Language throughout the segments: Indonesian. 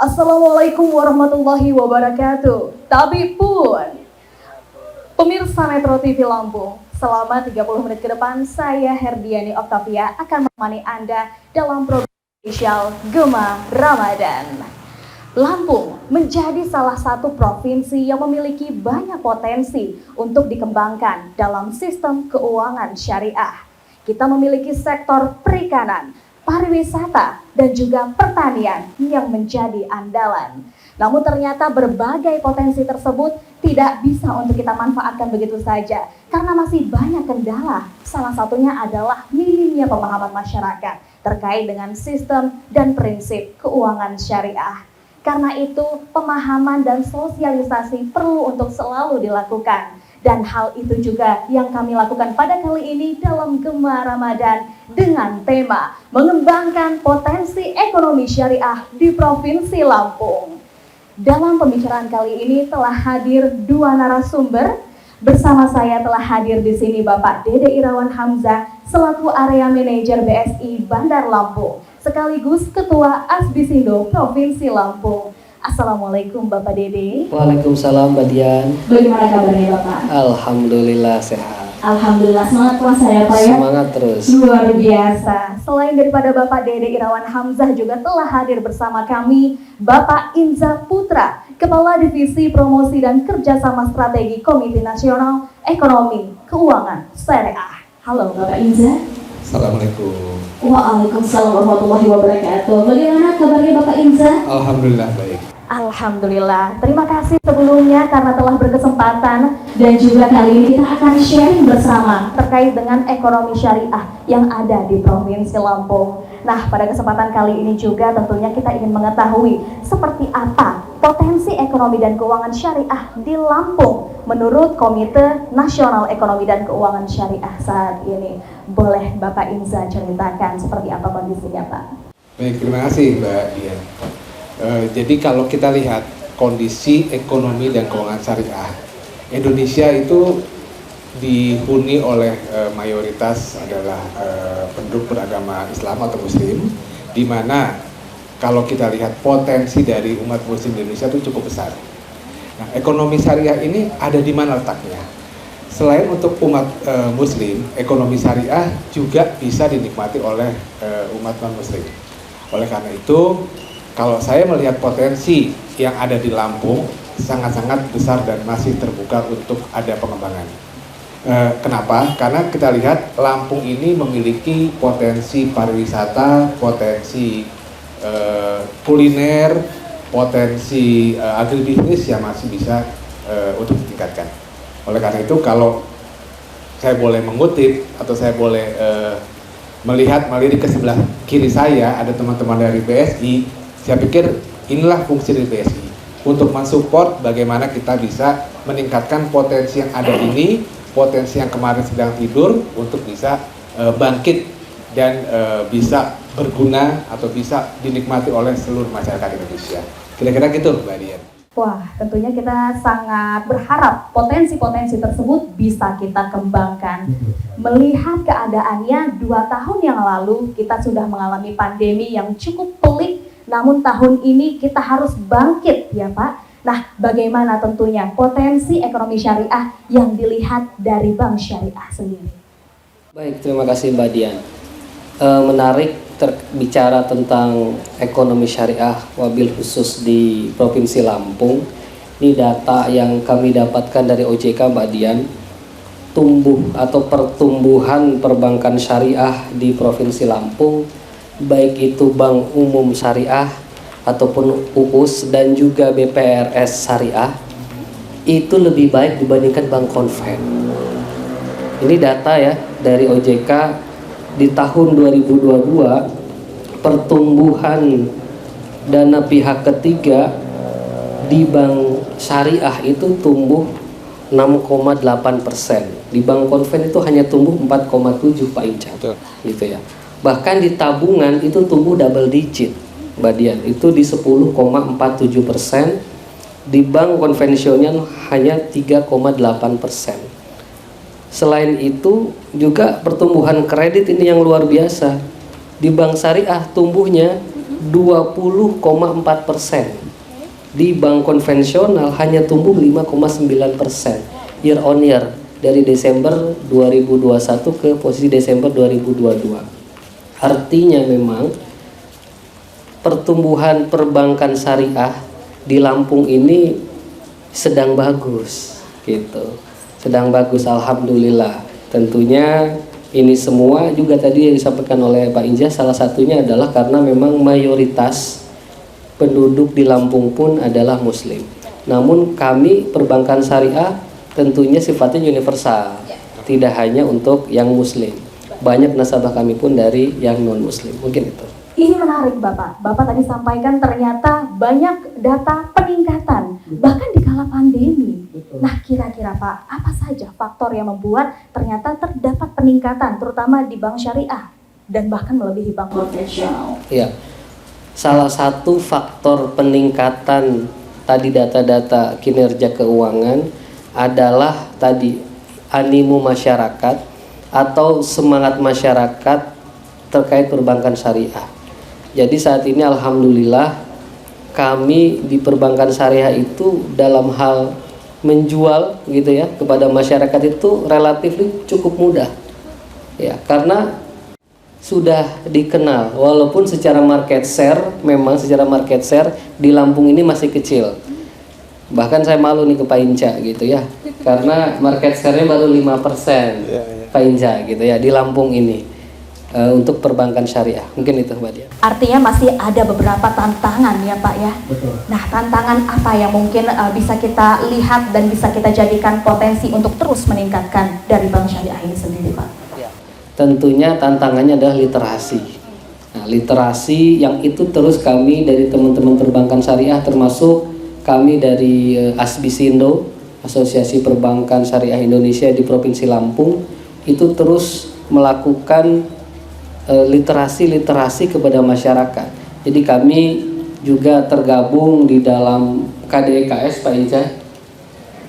Assalamualaikum warahmatullahi wabarakatuh. Tapi pun, pemirsa Metro TV Lampung, selama 30 menit ke depan, saya Herdiani Octavia akan menemani Anda dalam program spesial Gema Ramadan. Lampung menjadi salah satu provinsi yang memiliki banyak potensi untuk dikembangkan dalam sistem keuangan syariah. Kita memiliki sektor perikanan, pariwisata, dan juga pertanian yang menjadi andalan. Namun ternyata berbagai potensi tersebut tidak bisa untuk kita manfaatkan begitu saja karena masih banyak kendala. Salah satunya adalah minimnya pemahaman masyarakat terkait dengan sistem dan prinsip keuangan syariah. Karena itu pemahaman dan sosialisasi perlu untuk selalu dilakukan. Dan hal itu juga yang kami lakukan pada kali ini dalam Gema Ramadan dengan tema mengembangkan potensi ekonomi syariah di Provinsi Lampung. Dalam pembicaraan kali ini telah hadir dua narasumber. Bersama saya telah hadir di sini Bapak Dede Irawan Hamzah selaku Area Manajer BSI Bandar Lampung, sekaligus Ketua Asbisindo Provinsi Lampung. Assalamualaikum Bapak Dede. Waalaikumsalam Mbak Dian. Bagaimana kabarnya Bapak? Alhamdulillah sehat. Alhamdulillah, semangat puasa ya Pak ya? Semangat terus. Luar biasa. Selain daripada Bapak Dede Irawan Hamzah juga telah hadir bersama kami Bapak Inza Putra, Kepala Divisi Promosi dan Kerjasama Strategi Komite Nasional Ekonomi Keuangan Syariah. Halo Bapak Inza. Assalamualaikum. Waalaikumsalam warahmatullahi wabarakatuh. Bagaimana kabarnya Bapak Inza? Alhamdulillah baik. Alhamdulillah, terima kasih sebelumnya karena telah berkesempatan dan juga kali ini kita akan sharing bersama terkait dengan ekonomi syariah yang ada di Provinsi Lampung. Nah, pada kesempatan kali ini juga tentunya kita ingin mengetahui seperti apa potensi ekonomi dan keuangan syariah di Lampung menurut Komite Nasional Ekonomi dan Keuangan Syariah saat ini. Boleh Bapak Inza ceritakan seperti apa kondisinya Pak? Baik, terima kasih Mbak Dian. Jadi kalau kita lihat kondisi ekonomi dan keuangan syariah, Indonesia itu dihuni oleh mayoritas adalah penduduk beragama Islam atau Muslim, di mana kalau kita lihat potensi dari umat Muslim di Indonesia itu cukup besar. Nah, ekonomi syariah ini ada di mana letaknya? Selain untuk umat Muslim, ekonomi syariah juga bisa dinikmati oleh umat non-Muslim. Oleh karena itu, kalau saya melihat potensi yang ada di Lampung sangat-sangat besar dan masih terbuka untuk ada pengembangan. Kenapa? Karena kita lihat Lampung ini memiliki potensi pariwisata, potensi kuliner, potensi agribisnis yang masih bisa untuk ditingkatkan. Oleh karena itu, kalau saya boleh mengutip atau saya boleh melirik ke sebelah kiri saya ada teman-teman dari BSI. Saya pikir inilah fungsi dari BSI untuk mensupport bagaimana kita bisa meningkatkan potensi yang ada ini, potensi yang kemarin sedang tidur untuk bisa bangkit dan bisa berguna atau bisa dinikmati oleh seluruh masyarakat Indonesia. Kira-kira gitu Mbak Dian. Wah, tentunya kita sangat berharap potensi-potensi tersebut bisa kita kembangkan. Melihat keadaannya 2 tahun yang lalu kita sudah mengalami pandemi yang cukup pelik, namun tahun ini kita harus bangkit ya Pak. Nah, bagaimana tentunya potensi ekonomi syariah yang dilihat dari Bank Syariah sendiri? Baik, terima kasih Mbak Dian. Menarik bicara tentang ekonomi syariah wabil khusus di Provinsi Lampung. Ini data yang kami dapatkan dari OJK Mbak Dian. Tumbuh atau pertumbuhan perbankan syariah di Provinsi Lampung, baik itu Bank Umum Syariah ataupun UUS dan juga BPRS Syariah, itu lebih baik dibandingkan bank konven. Ini data ya dari OJK di tahun 2022, pertumbuhan dana pihak ketiga di bank syariah itu tumbuh 6,8%. Di bank konven itu hanya tumbuh 4,7 Pak Inca. Gitu ya. Bahkan di tabungan itu tumbuh double digit, Mbak Dian, itu di 10,47%. Di bank konvensional hanya 3,8%. Selain itu juga pertumbuhan kredit ini yang luar biasa. Di bank syariah tumbuhnya 20,4%. Di bank konvensional hanya tumbuh 5,9% year on year dari Desember 2021 ke posisi Desember 2022. Artinya memang pertumbuhan perbankan syariah di Lampung ini sedang bagus gitu. Sedang bagus, alhamdulillah. Tentunya ini semua juga tadi yang disampaikan oleh Pak Inja, salah satunya adalah karena memang mayoritas penduduk di Lampung pun adalah muslim. Namun kami perbankan syariah tentunya sifatnya universal, tidak hanya untuk yang muslim. Banyak nasabah kami pun dari yang non muslim. Mungkin itu. Ini menarik Bapak. Bapak tadi sampaikan ternyata banyak data peningkatan bahkan di kala pandemi. Nah, kira-kira Pak, apa saja faktor yang membuat ternyata terdapat peningkatan terutama di bank syariah dan bahkan melebihi bank konvensional? Iya. Salah satu faktor peningkatan tadi data-data kinerja keuangan adalah tadi animo masyarakat atau semangat masyarakat terkait perbankan syariah. Jadi saat ini alhamdulillah kami di perbankan syariah itu dalam hal menjual gitu ya kepada masyarakat itu relatif cukup mudah. Ya, karena sudah dikenal, walaupun secara market share di Lampung ini masih kecil. Bahkan saya malu nih ke Pak Inca gitu ya, karena market share-nya baru 5% Pak Inca gitu ya di Lampung ini untuk perbankan syariah. Mungkin itu Mbak Dian. Artinya masih ada beberapa tantangan ya Pak ya. Betul. Nah, tantangan apa yang mungkin bisa kita lihat dan bisa kita jadikan potensi untuk terus meningkatkan dari bank syariah ini sendiri Pak? Tentunya tantangannya adalah literasi. Nah, literasi yang itu terus kami dari teman-teman perbankan syariah, termasuk kami dari ASBISindo, Asosiasi Perbankan Syariah Indonesia di Provinsi Lampung, itu terus melakukan literasi kepada masyarakat. Jadi kami juga tergabung di dalam KDEKS Pak Inca.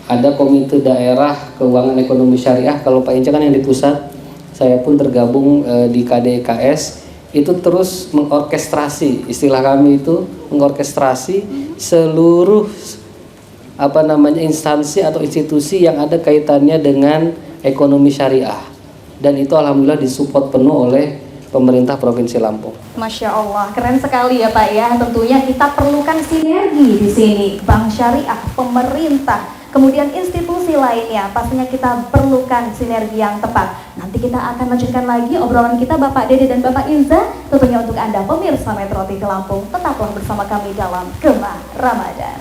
Ada Komite Daerah Keuangan Ekonomi Syariah, kalau Pak Inca kan yang di pusat. Saya pun tergabung di KDKS, itu terus mengorkestrasi, istilah kami itu mengorkestrasi seluruh instansi atau institusi yang ada kaitannya dengan ekonomi syariah, dan itu alhamdulillah disupport penuh oleh pemerintah Provinsi Lampung. Masya Allah, keren sekali ya Pak ya. Tentunya kita perlukan sinergi di sini, bank syariah, pemerintah, kemudian institusi lainnya. Pastinya kita perlukan sinergi yang tepat. Nanti kita akan lanjutkan lagi obrolan kita Bapak Dede dan Bapak Inza. Tentunya untuk Anda pemirsa Metro TV Lampung, tetaplah bersama kami dalam Gemah Ramadan.